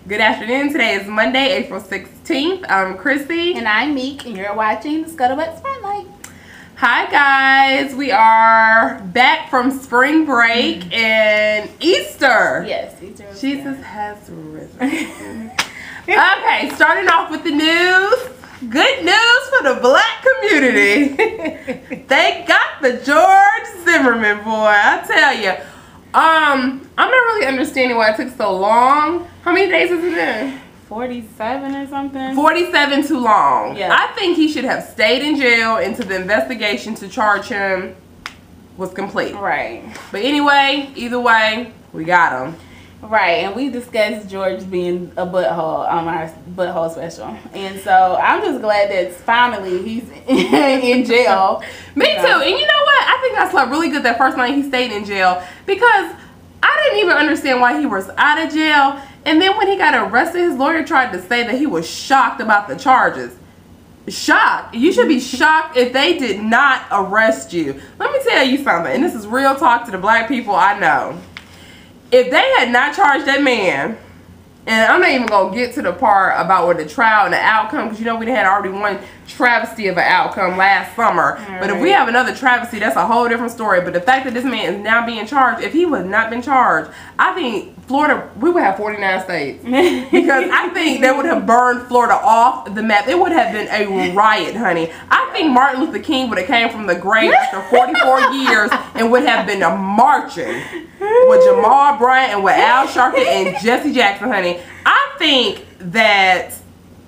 Good afternoon. Today is Monday, April 16th. I'm Chrissy. And I'm Meek, and you're watching the Scuttlebutt Spotlight. Hi, guys. We are back from spring break and Easter. Yes, Easter. Jesus has risen. Okay, starting off with the news. Good news for the black community. They got the George Zimmerman boy, I tell you. I'm not really understanding why it took so long. How many days has it been? 47 or something. 47 too long. Yeah. I think he should have stayed in jail until the investigation to charge him was complete. Right. But anyway, either way, we got him. Right, and we discussed George being a butthole on our butthole special. And so I'm just glad that finally he's in jail. Me too. And you know what? I think I slept really good that first night he stayed in jail because I didn't even understand why he was out of jail. And then when he got arrested, his lawyer tried to say that he was shocked about the charges. Shocked? You should be shocked if they did not arrest you. Let me tell you something, and this is real talk to the black people I know. If they had not charged that man, and I'm not even going to get to the part about what the trial and the outcome, because you know we had already one travesty of an outcome last summer. But if we have another travesty, that's a whole different story. But the fact that this man is now being charged, if he would not been charged, I think Florida, we would have 49 states. Because I think they would have burned Florida off the map. It would have been a riot, honey. I think Martin Luther King would have came from the grave after 44 years and would have been marching with Jamal Bryant and with Al Sharpton and Jesse Jackson, honey. I think that,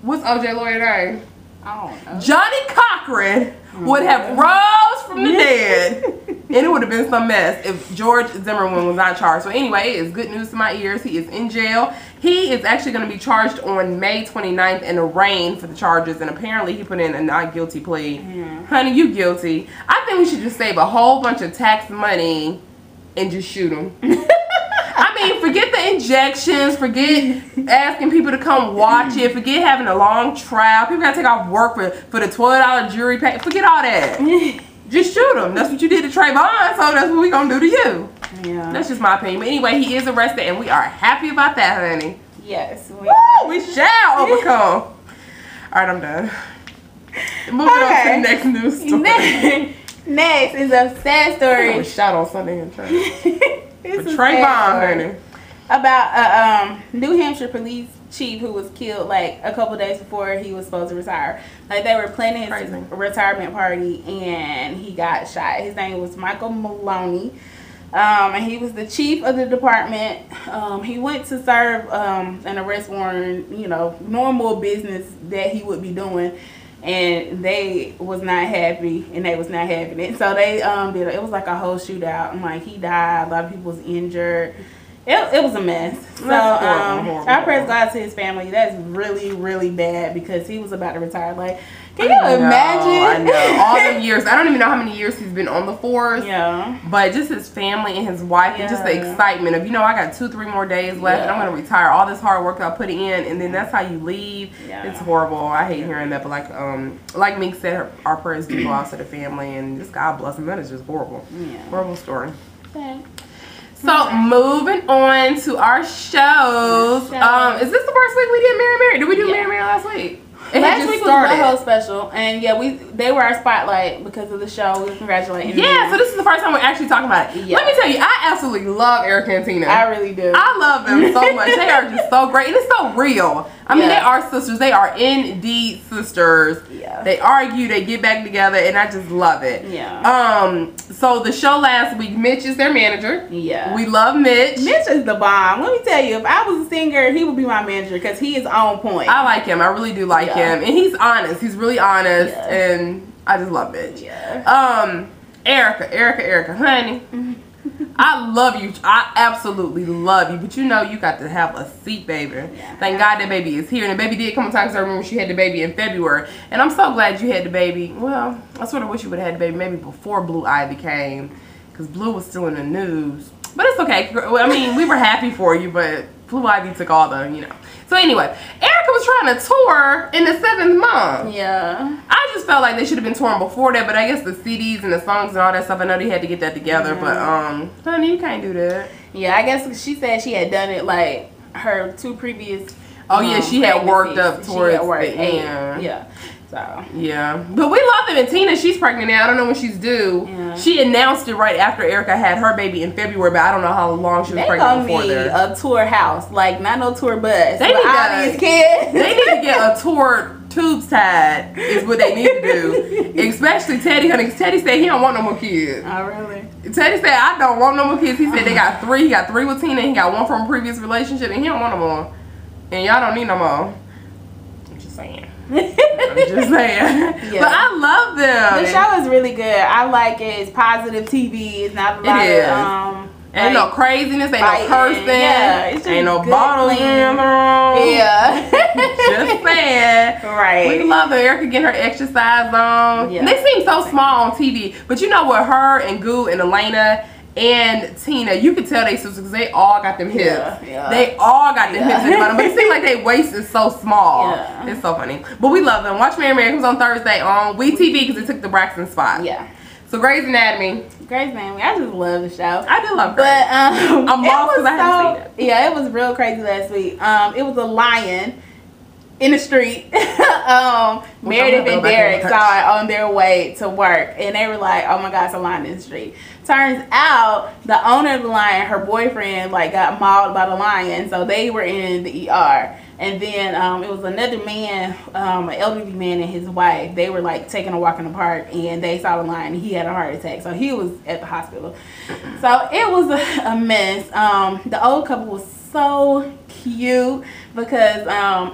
what's OJ lawyer name? I don't know. Johnny Cochran would have rose from the dead, and it would have been some mess if George Zimmerman was not charged. So anyway, it is good news to my ears. He is in jail. He is actually going to be charged on May 29th and arraigned for the charges, and apparently he put in a not guilty plea. Honey, you guilty. I think we should just save a whole bunch of tax money and just shoot him. I mean, forget the injections, forget asking people to come watch it, forget having a long trial. People gotta take off work for the $12 jury pay. Forget all that. Just shoot him. That's what you did to Trayvon, so that's what we gonna do to you. Yeah. That's just my opinion. But anyway, he is arrested, and we are happy about that, honey. Yes. We shall overcome. All right, I'm done. Moving on to the next news story. Next is a sad story. I was shot on Sunday in church. It's For Trayvon, honey. About a New Hampshire police chief who was killed like a couple days before he was supposed to retire. Like they were planning his retirement party and he got shot. His name was Michael Maloney. And he was the chief of the department. He went to serve an arrest warrant, you know, normal business that he would be doing. And they was not happy, and they was not having it. So they it was like a whole shootout, and like he died, a lot of people was injured. It was a mess. So I praise God to his family. That's really, really bad because he was about to retire. Like, can you imagine? I know. All them years. I don't even know how many years he's been on the force. Yeah. But just his family and his wife and just the excitement of, you know, I got 2-3 more days left and I'm going to retire. All this hard work I put in, and then that's how you leave. Yeah. It's horrible. I hate hearing that. But like Meek said, our prayers do go out to the family, and just God bless them. That is just horrible. Yeah. Horrible story. Okay. So moving on to our shows. Is this the first week we did Mary? Did we do Mary last week? Last week was the whole special, and they were our spotlight because of the show. We were congratulating them. So this is the first time we're actually talking about it. Let me tell you, I absolutely love Erica and Tina. I really do. I love them so much. They are just so great, and it's so real. I mean, they are sisters. They are indeed sisters. Yeah. They argue, they get back together, and I just love it. Yeah. So the show last week, Mitch is their manager. Yeah. We love Mitch. Mitch is the bomb. Let me tell you, if I was a singer, he would be my manager because he is on point. I like him. I really do like him, and he's honest. He's really honest, and I just love Mitch. Yeah. Erica, honey. I love you. I absolutely love you. But you know you got to have a seat, baby. Yeah. Thank God that baby is here. And the baby did come times. I remember she had the baby in February. And I'm so glad you had the baby. Well, I sort of wish you would have had the baby maybe before Blue Ivy came. Because Blue was still in the news. But it's okay. I mean, we were happy for you. But Blue Ivy took all the, you know. So anyway, Erica was trying to tour in the 7th month. Yeah. I just felt like they should have been touring before that, but I guess the CDs and the songs and all that stuff, I know they had to get that together, but honey, you can't do that. Yeah, I guess she said she had done it like her 2 previous. Oh yeah, she had worked up towards the end. Yeah. So. Yeah, but we love them. And Tina, she's pregnant now. I don't know when she's due. Yeah. She announced it right after Erica had her baby in February, but I don't know how long she was pregnant before that. A tour house, like not no tour bus. They need all these kids. They need to get a tour tubes tied. Is what they need to do. Especially Teddy, honey. Teddy said he don't want no more kids. Oh really? Teddy said I don't want no more kids. He said they got 3. He got 3 with Tina. He got 1 from a previous relationship, and he don't want no more. And y'all don't need no more. I'm just saying. I'm just saying. Yeah. But I love them. The show is really good. I like it. It's positive TV. It's not a lot of ain't no craziness, ain't no cursing. Yeah, it's just ain't no bottles in them. Yeah. Just saying. Right. We love her. Erica getting her exercise on. Yeah. And they seem so small on TV. But you know what, her and Goo and Elena and Tina, you could tell they sisters because they all got them hips. Yeah. They all got them hips in the bottom, but it seems like their waist is so small. Yeah. It's so funny. But we love them. Watch Mary Mary comes on Thursday on WeTV because it took the Braxton spot. Yeah. So Grey's Anatomy. Grey's Anatomy. I just love the show. I do love Grey's. But I'm lost because I haven't seen it. Yeah, it was real crazy last week. It was a lion in the street. Meredith and Derek saw it on their way to work, and they were like, "Oh my God, it's a lion in the street." Turns out the owner of the lion, her boyfriend, like got mauled by the lion, so they were in the ER. And then it was another man, an elderly man and his wife. They were like taking a walk in the park, and they saw the lion. And he had a heart attack, so he was at the hospital. So it was a mess. The old couple was so cute because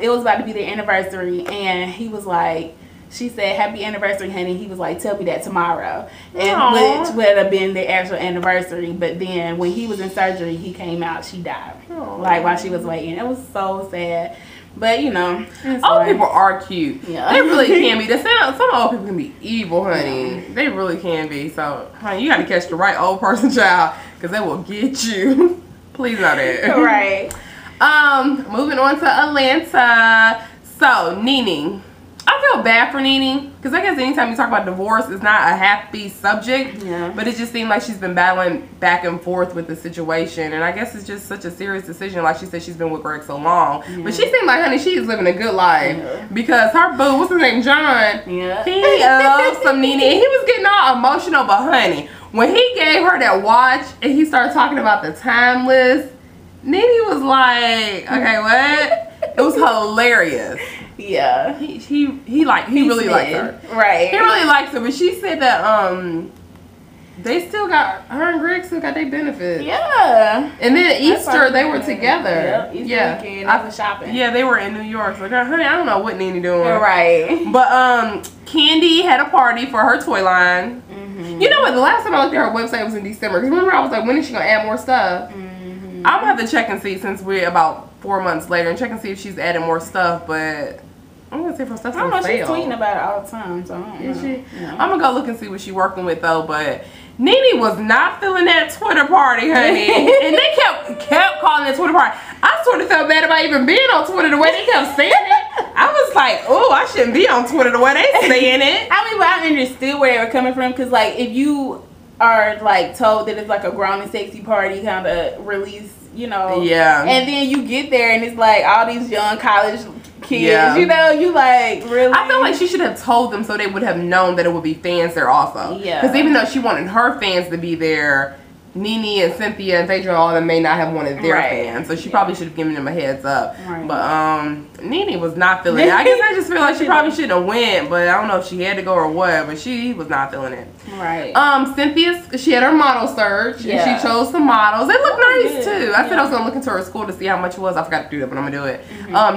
it was about to be their anniversary, and he was like, she said, "Happy anniversary, honey." He was like, "Tell me that tomorrow." And which would have been their actual anniversary. But then when he was in surgery, he came out, she died. Aww. Like while she was waiting. It was so sad. But you know, old people are cute. Yeah. They really can be. Some old people can be evil, honey. Yeah. They really can be. So, honey, you got to catch the right old person, child, because they will get you. Please not that. Right. Moving on to Atlanta. So, Nene. I feel bad for Nene because I guess anytime you talk about divorce, it's not a happy subject. Yeah. But it just seemed like she's been battling back and forth with the situation, and I guess it's just such a serious decision. Like she said, she's been with Greg so long, but she seemed like, honey, she is living a good life because her boo, what's his name, John? Yeah. He loves some Nene, and he was getting all emotional. But honey, when he gave her that watch and he started talking about the timeless, Nene was like, okay, what? It was hilarious. Yeah, he really likes her. Right. He really likes her, but she said that they still got, her and Greg still got their benefits. Yeah. And then Easter they were together. Yep. Easter weekend, I was shopping. Yeah, they were in New York. So, honey, I don't know what Nene doing. Right. But Candy had a party for her toy line. You know what? The last time I looked at her website was in December. Because remember, I was like, when is she gonna add more stuff? I'm gonna have to check and see since we're about 4 months later and check and see if she's adding more stuff. But I'm gonna say for stuff. I don't know. She's tweeting about it all the time. So I don't know. Is she? Yeah. I'm gonna go look and see what she's working with though. But Nene was not feeling that Twitter party, honey. And they kept calling it Twitter party. I sort of felt bad about even being on Twitter the way they kept saying it. I was like, oh, I shouldn't be on Twitter the way they saying it. I mean, but I understood where they were coming from because, like, if you are like told that it's like a grown and sexy party kind of release, you know, and then you get there and it's like all these young college kids, you know, you like, really? I feel like she should have told them so they would have known that it would be fans there also. Yeah. Because even though she wanted her fans to be there, Nene and Cynthia and Phaedra and all of them may not have wanted their fans. So she probably should have given them a heads up. Right. But Nene was not feeling it. I guess I just feel like she probably shouldn't have went, but I don't know if she had to go or what, but she was not feeling it. Right. Cynthia, she had her model search and she chose some models. They look nice too. I said I was gonna look into her school to see how much it was. I forgot to do that, but I'm gonna do it.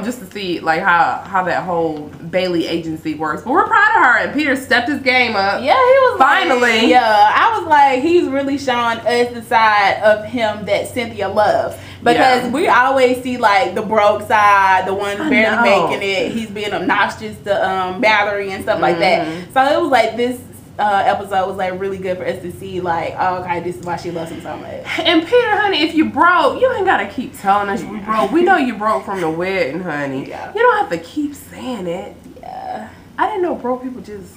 Just to see like how that whole Bailey agency works. But we're proud of her, and Peter stepped his game up. Yeah, he was finally. Like, I was like, he's really showing us the side of him that Cynthia loves. Because we always see like the broke side, the one barely making it. He's being obnoxious to Valerie and stuff like that. So it was like this episode was like really good for us to see like, oh, okay, this is why she loves him so much. And Peter, honey, if you broke, you ain't gotta keep telling us you broke. We know you broke from the wedding, honey. You don't have to keep saying it. I didn't know broke people just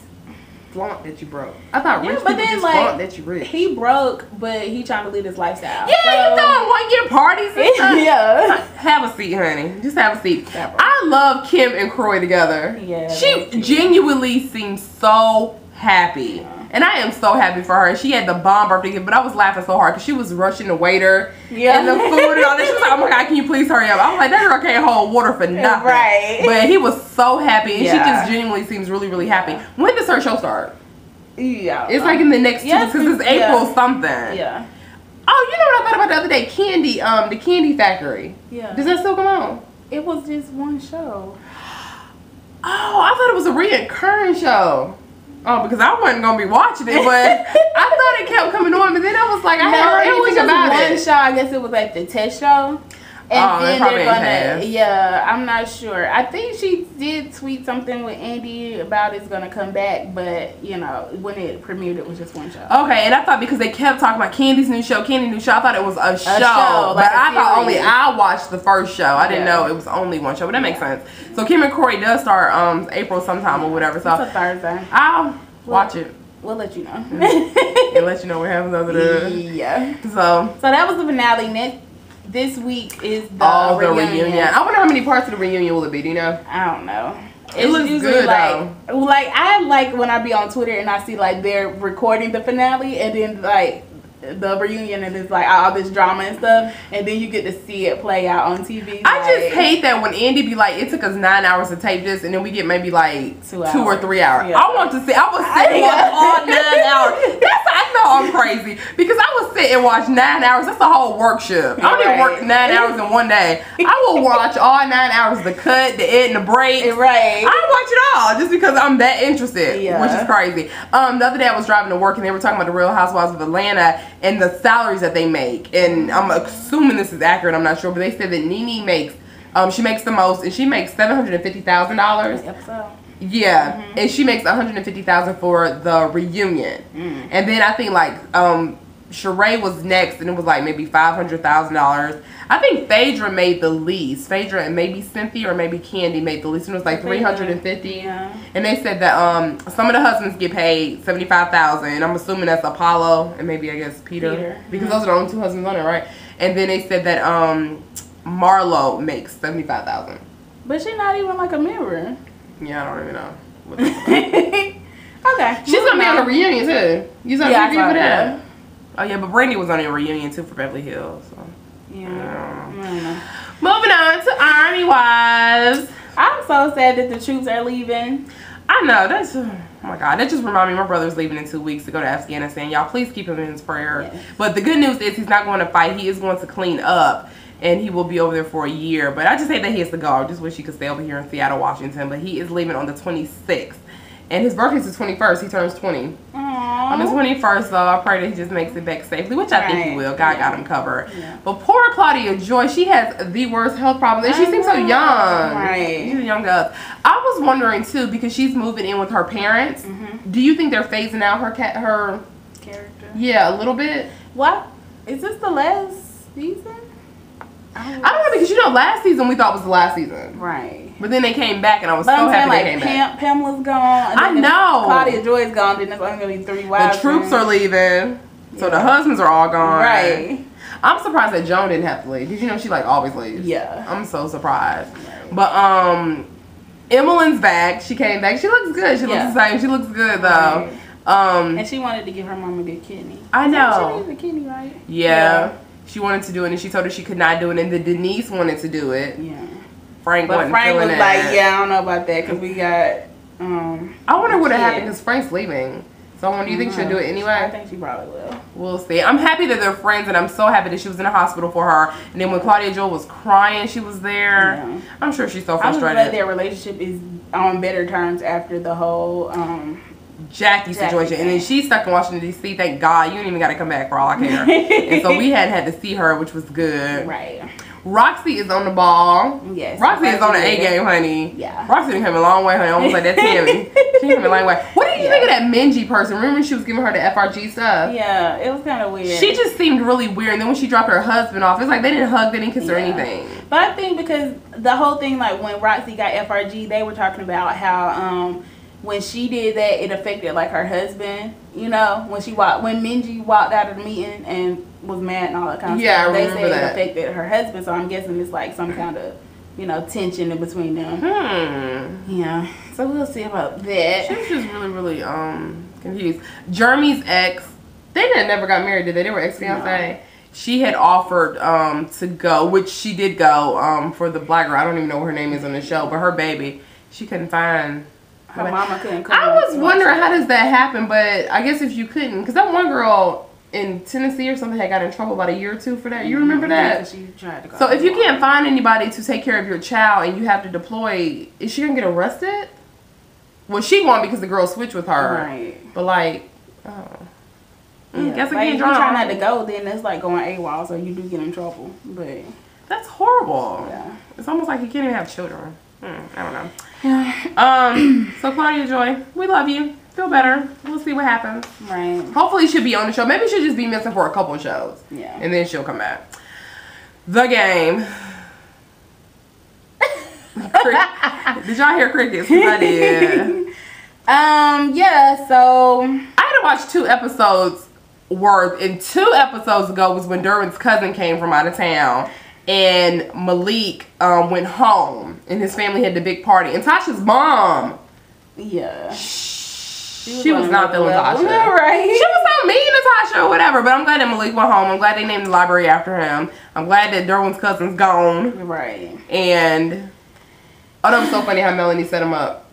flaunt that you broke. I thought rich but people then, just like, flaunt that you rich. He broke, but he trying to live his lifestyle. Yeah, you throwing 1 year parties and stuff. Yeah. Have a seat, honey. Just have a seat. I love Kim and Croy together. Yeah. She genuinely seems so happy. Yeah. And I am so happy for her. She had the bomb birthday gift, but I was laughing so hard because she was rushing the waiter and the food and all that. She was like, oh my God, can you please hurry up? I was like, that girl can't hold water for nothing. Right. But he was so happy, and she just genuinely seems really, really happy. When does her show start? Yeah. It's like in the next 2 weeks because it's April something. Yeah. Oh, you know what I thought about the other day? Candy, the Candy Factory. Yeah. Does that still come on? It was just one show. Oh, I thought it was a reoccurring show. Oh, because I wasn't going to be watching it, but I thought it kept coming on, but then I was like, I hadn't heard anything about it. One show, I guess it was like the test show. And then they're gonna, I'm not sure. I think she did tweet something with Andy about it's gonna come back, but you know, when it premiered, it was just one show. Okay, and I thought because they kept talking about Candy's new show, I thought it was a show, like but I thought only I watched the first show. I didn't know it was only one show, but that makes sense. So Kim and Corey does start April sometime or whatever. So it's a Thursday. I'll watch it. We'll let you know. And let you know what happens over there. Yeah. So that was the finale. This week is the reunion. I wonder how many parts of the reunion will it be, do you know? I don't know. It looks good though. Like I like when I be on Twitter and I see like they're recording the finale and then like the reunion and it's like all this drama and stuff and then you get to see it play out on TV. I just hate that when Andy be like, it took us 9 hours to tape this and then we get maybe like 2 or 3 hours. Yeah. I want to see, I was sitting and watch all 9 hours. I know I'm crazy because I would sit and watch 9 hours. That's a whole work shift. I didn't work 9 hours in one day. I will watch all 9 hours, the cut, the edit, and the break. Right. I watch it all just because I'm that interested, which is crazy. The other day I was driving to work and they were talking about the Real Housewives of Atlanta and the salaries that they make, and I'm assuming this is accurate, I'm not sure, but they said that Nene makes she makes the most and she makes $750,000. Yeah, and she makes $150,000 for the reunion. And then I think like Sheree was next and it was like maybe $500,000. I think Phaedra made the least. Phaedra and maybe Cynthia or maybe Candy made the least. And it was like $350,000. Yeah. And they said that some of the husbands get paid $75,000. I'm assuming that's Apollo and maybe I guess Peter. Because those are the only 2 husbands on it, right? And then they said that Marlo makes $75,000. But she's not even like a member. Yeah, I don't even know. Okay. She's gonna be on a reunion too. You saw the preview for that? Oh yeah, but Brandy was on a reunion too for Beverly Hills. So. Yeah. Moving on to Army Wives. I'm so sad that the troops are leaving. I know, that's, oh my God, that just reminded me my brother's leaving in 2 weeks to go to Afghanistan. Y'all please keep him in his prayer. Yes. But the good news is he's not going to fight. He is going to clean up and he will be over there for a year. But I just hate that he has to go. I just wish he could stay over here in Seattle, Washington. But he is leaving on the 26th. And his birthday's the 21st. He turns 20. Aww. On the 21st, so I pray that he just makes it back safely, which I think he will. God got him covered. Yeah. But poor Claudia Joy, she has the worst health problems. And she seems so young. Right. She's young to us. I was wondering, too, because she's moving in with her parents. Do you think they're phasing out her character? Yeah, a little bit. What? Is this the last season? I don't know, because you know, last season we thought was the last season. Right. But then they came back, and I was so happy they came back. Pamela's gone. I know. Claudia Joy's gone. Then there's only going to be 3 wives. The troops are leaving. So the husbands are all gone. Right. I'm surprised that Joan didn't have to leave. Did you know she like always leaves? Yeah. I'm so surprised. Right. But Emmeline's back. She came back. She looks good. She looks the same. She looks good though. Right. And she wanted to give her mom a good kidney. I know. She needs a kidney, right? Yeah. She wanted to do it, and she told her she could not do it, and then Denise wanted to do it. Yeah. Frank was like, yeah, I don't know about that, because we got, I wonder what happened, because Frank's leaving. So, do you think she'll do it anyway? I think she probably will. We'll see. I'm happy that they're friends, and I'm so happy that she was in the hospital for her. And then when Claudia Joy was crying, she was there. Yeah. I'm sure she's so frustrated. I'm glad their relationship is on better terms after the whole, Jackie situation, and then she's stuck in Washington D.C. Thank God, you ain't even got to come back for all I care. And so we hadn't had to see her, which was good. Right. Roxy is on the ball. Yes. Roxy is on the A game, honey. Yeah. Roxy done came a long way, honey. Almost like that Tammy. She came a long way. What did you think of that Minji person? Remember she was giving her the FRG stuff? Yeah, it was kind of weird. She just seemed really weird. And then when she dropped her husband off, it's like they didn't hug, they didn't kiss or anything. But I think because the whole thing, like when Roxy got FRG, they were talking about how when she did that, it affected like her husband. You know, when Minji walked out of the meeting and was mad and all that kind of stuff. They said it affected her husband, so I'm guessing it's like some kind of, you know, tension in between them. Yeah, so we'll see about that. She was just really, really confused. Jeremy's ex, they never got married, did they? They were ex-fiancé. No. She had offered to go, which she did go for the black girl. I don't even know what her name is on the show, but her baby, she couldn't find. Her mama couldn't come. I was wondering how does that happen, but I guess if you couldn't, because that one girl in Tennessee or something had got in trouble about a year or two for that. You remember that? Yeah, she tried to go. So if you can't find anybody to take care of your child and you have to deploy, is she gonna get arrested? Well, she won't because the girl switched with her. Right. But like, yeah, guess like, if you try not to go, then it's like going AWOL, so you do get in trouble. But that's horrible. Yeah. It's almost like you can't even have children. I don't know. Yeah. So Claudia Joy, we love you. Feel better. We'll see what happens. Right. Hopefully she'll be on the show. Maybe she'll just be missing for a couple of shows. Yeah. And then she'll come back. The Game. Did y'all hear crickets? Because I did. Yeah, so I had to watch 2 episodes worth, and 2 episodes ago was when Derwin's cousin came from out of town, and Malik went home, and his family had the big party, and Tasha's mom, she was not feeling Tasha. Right. She was so mean to Tasha or whatever, but I'm glad that Malik went home. I'm glad they named the library after him. I'm glad that Derwin's cousin's gone. Right. And oh, that was so funny how Melanie set him up.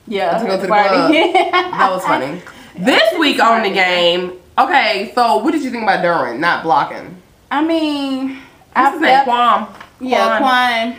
Yeah, to go to the club. That was funny. This week on The Game, okay, so what did you think about Derwin not blocking? I mean, What's his name? Kwame. Yeah, Kwame.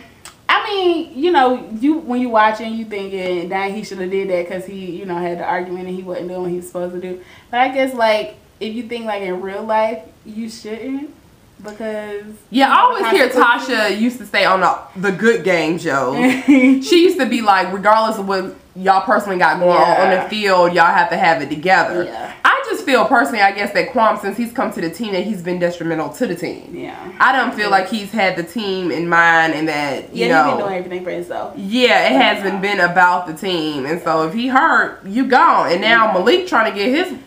I mean, you know, when you watching, you thinking, dang, he should have did that because he, you know, had the argument and he wasn't doing what he was supposed to do. But I guess, like, if you think, like, in real life, you shouldn't. Because I always hear Tasha used to say on the Good Game show, she used to be like, regardless of what y'all personally got going on the field, y'all have to have it together. I just feel personally, I guess, that Kwame, since he's come to the team, that he's been detrimental to the team. I don't feel like he's had the team in mind, and that you know, he's been doing everything for himself. It hasn't been about the team, and so if he hurt, you gone. And now Malik trying to get his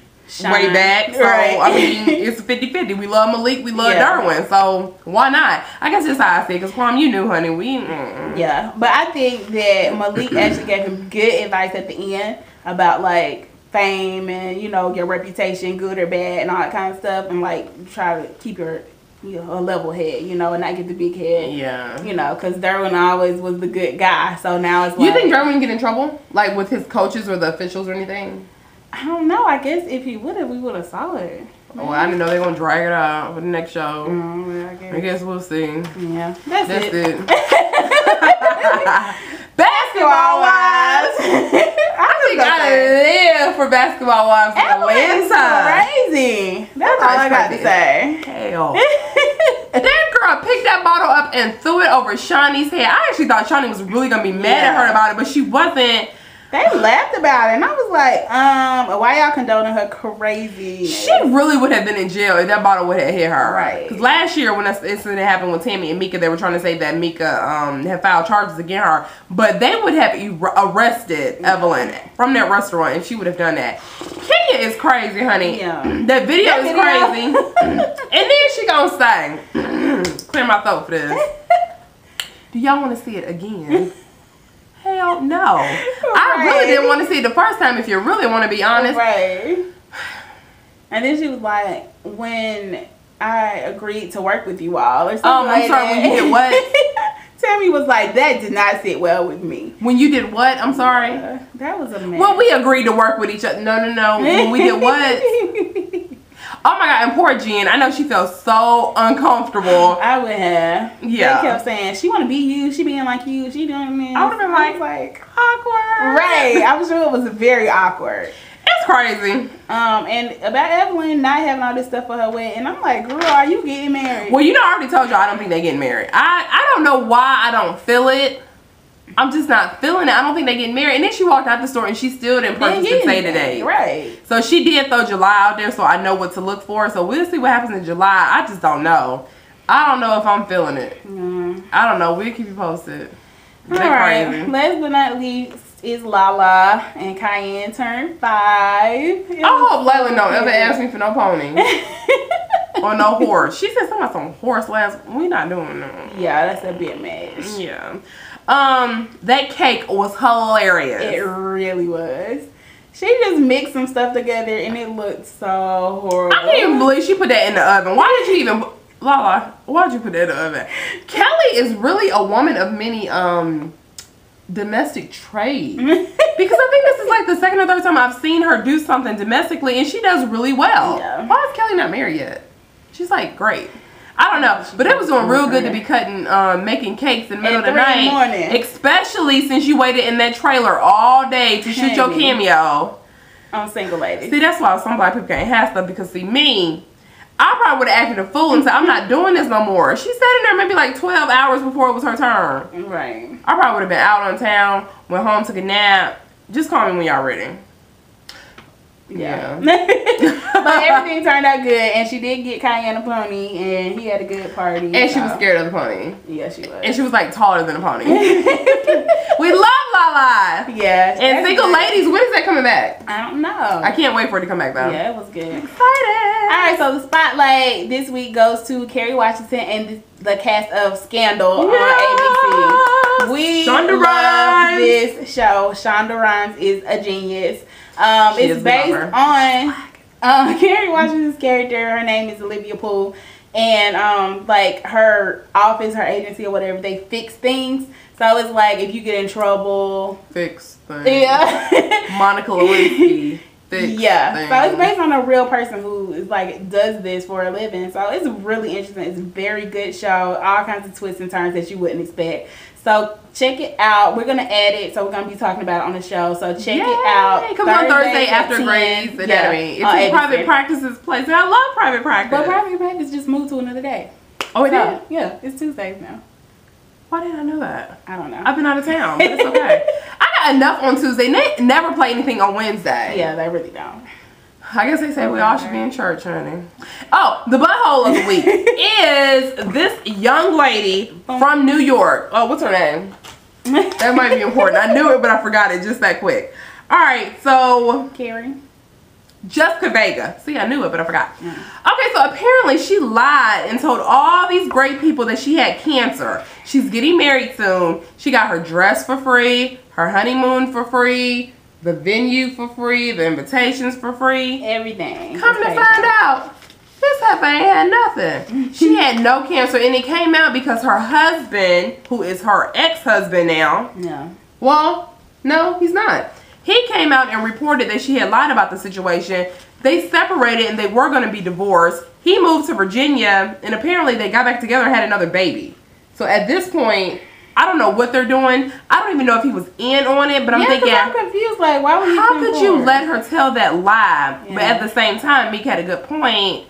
way back, so I mean, it's 50-50. We love Malik, we love Derwin, so why not? I guess that's how I see it, because Kwame, you knew, honey, but I think that Malik actually gave him good advice at the end about like fame and, you know, your reputation, good or bad, and all that kind of stuff, and like try to keep your a level head, you know, and not get the big head. You know, because Derwin always was the good guy, so now it's like, you think Derwin get in trouble, like with his coaches or the officials or anything? I don't know. I guess if he would have, we would have saw it. Oh, I didn't know they're going to drag it out for the next show. I guess we'll see. Yeah. That's it. Basketball Wives. I think I live for Basketball Wives in Atlanta. Crazy. That's all I got to say. Hell. That girl picked that bottle up and threw it over Shawnee's head. I actually thought Shawnee was really going to be mad at her about it, but she wasn't. They laughed about it, and I was like, why y'all condoning her crazy? She really would have been in jail if that bottle would have hit her. Right. Because last year when that incident happened with Tammy and Mika, they were trying to say that Mika had filed charges against her. But they would have arrested Evelyn from that restaurant if she would have done that. Kenya is crazy, honey. That video is crazy. And then she gonna say, clear my throat for this. Do y'all want to see it again? Hell no. I really didn't want to see it the first time, if you really want to be honest. And then she was like, when I agreed to work with you all or something I'm sorry, when you did what? Tammy was like, that did not sit well with me. When you did what? I'm sorry. That was a mess. When we agreed to work with each other. No. When we did what? Oh my God, and poor Jen. I know she felt so uncomfortable. I would have. They kept saying, she want to be you. She being like you. She doing me. I would have been like, awkward. Right. I'm sure it was very awkward. It's crazy. And about Evelyn not having all this stuff for her wedding. And I'm like, girl, are you getting married? Well, you know, I already told you I don't think they getting married. I don't know why I don't feel it. I'm just not feeling it. I don't think they get married. And then she walked out the store and she still didn't purchase the say today. Right. So she did throw July out there, so I know what to look for. So we'll see what happens in July. I just don't know. I don't know if I'm feeling it. I don't know. We'll keep you posted. All right. Last but not least is Lala and Cayenne turned 5. I hope Layla don't ever ask me for no pony. Or no horse. She said something about some horse last. We not doing that. Yeah, that's a bit mad. Yeah. That cake was hilarious. It really was. She just mixed some stuff together and it looked so horrible. I can't even believe she put that in the oven. Why did you even, Lala? Why did you put that in the oven? Kelly is really a woman of many domestic trades. Because I think this is like the second or third time I've seen her do something domestically, and she does really well. Yeah. Why is Kelly not married yet? She's like great. I don't know, but it was doing real good to be cutting, making cakes in the middle of the night. Especially since you waited in that trailer all day to shoot your cameo. On Single Ladies. See, that's why some black people can't have stuff, because see, me, I probably would have acted a fool and said, I'm not doing this no more. She sat in there maybe like 12 hours before it was her turn. Right. I probably would have been out on town, went home, took a nap. Just call me when y'all ready. Yeah. But everything turned out good, and she did get Cayenne a pony, and he had a good party. And she was scared of the pony. Yeah, she was. And she was like taller than a pony. We love Lala. Yeah. And Single Ladies, when is that coming back? I don't know. I can't wait for it to come back though. Yeah, it was good. Excited. Alright, so the spotlight this week goes to Kerry Washington and the cast of Scandal on ABC. We love this show. Shonda Rhimes is a genius. It's based on Kerry Washington's character. Her name is Olivia Poole, and like her office, her agency, or whatever, they fix things. So it's like if you get in trouble, fix things. Yeah. Monica Lewinsky. Yeah, things. So it's based on a real person who is like does this for a living. So it's really interesting. It's a very good show. All kinds of twists and turns that you wouldn't expect. So check it out. We're gonna add it, so we're gonna be talking about it on the show. So check it out. It comes on Thursday after Grey's Anatomy. It's in Private Practice's place. I love Private Practice. But Private Practice just moved to another day. Oh, it did? Yeah, it's Tuesdays now. Why didn't I know that? I don't know. I've been out of town, but it's okay. I got enough on Tuesday. They never play anything on Wednesday. Yeah, they really don't. I guess they say we all should be in church, honey. Oh, the butthole of the week is this young lady from New York. Oh, what's her name? That might be important. I knew it, but I forgot it just that quick. All right, so Carrie. Jessica Vega. See, I knew it, but I forgot. Okay, so apparently she lied and told all these great people that she had cancer. She's getting married soon. She got her dress for free, her honeymoon for free, the venue for free, the invitations for free. Everything. Come to find out, this heifer ain't had nothing. She had no cancer, and it came out because her husband, who is her ex-husband now. Yeah. Well, no, he's not. He came out and reported that she had lied about the situation. They separated and they were going to be divorced. He moved to Virginia, and apparently they got back together and had another baby. So at this point, I don't know what they're doing. I don't even know if he was in on it, but I'm thinking, I'm confused. Like, why would you? How could you let her tell that lie? Yeah. But at the same time, Meek had a good point.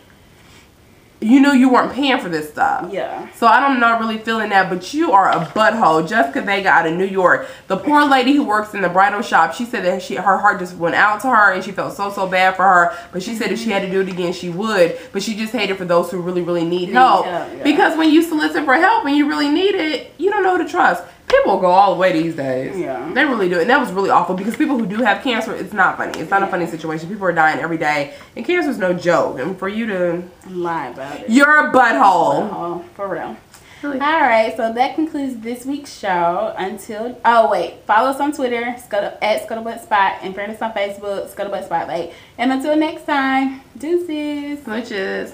You knew you weren't paying for this stuff. Yeah. So I'm not really feeling that, but you are a butthole. Jessica Vega out of New York. The poor lady who works in the bridal shop, she said that her heart just went out to her and she felt so bad for her. But she said if she had to do it again, she would. But she just hated for those who really need help. Yeah. Because when you solicit for help and you really need it, you don't know who to trust. People go all the way these days. Yeah. They really do. And that was really awful because people who do have cancer, it's not funny. It's not a funny situation. People are dying every day. And cancer is no joke. And for you to lie about it. You're a butthole. For real. Really? Alright, so that concludes this week's show. Follow us on Twitter, at Scuttlebutt Spot, and friend us on Facebook, Scuttlebutt Spotlight. And until next time, deuces. Smooches.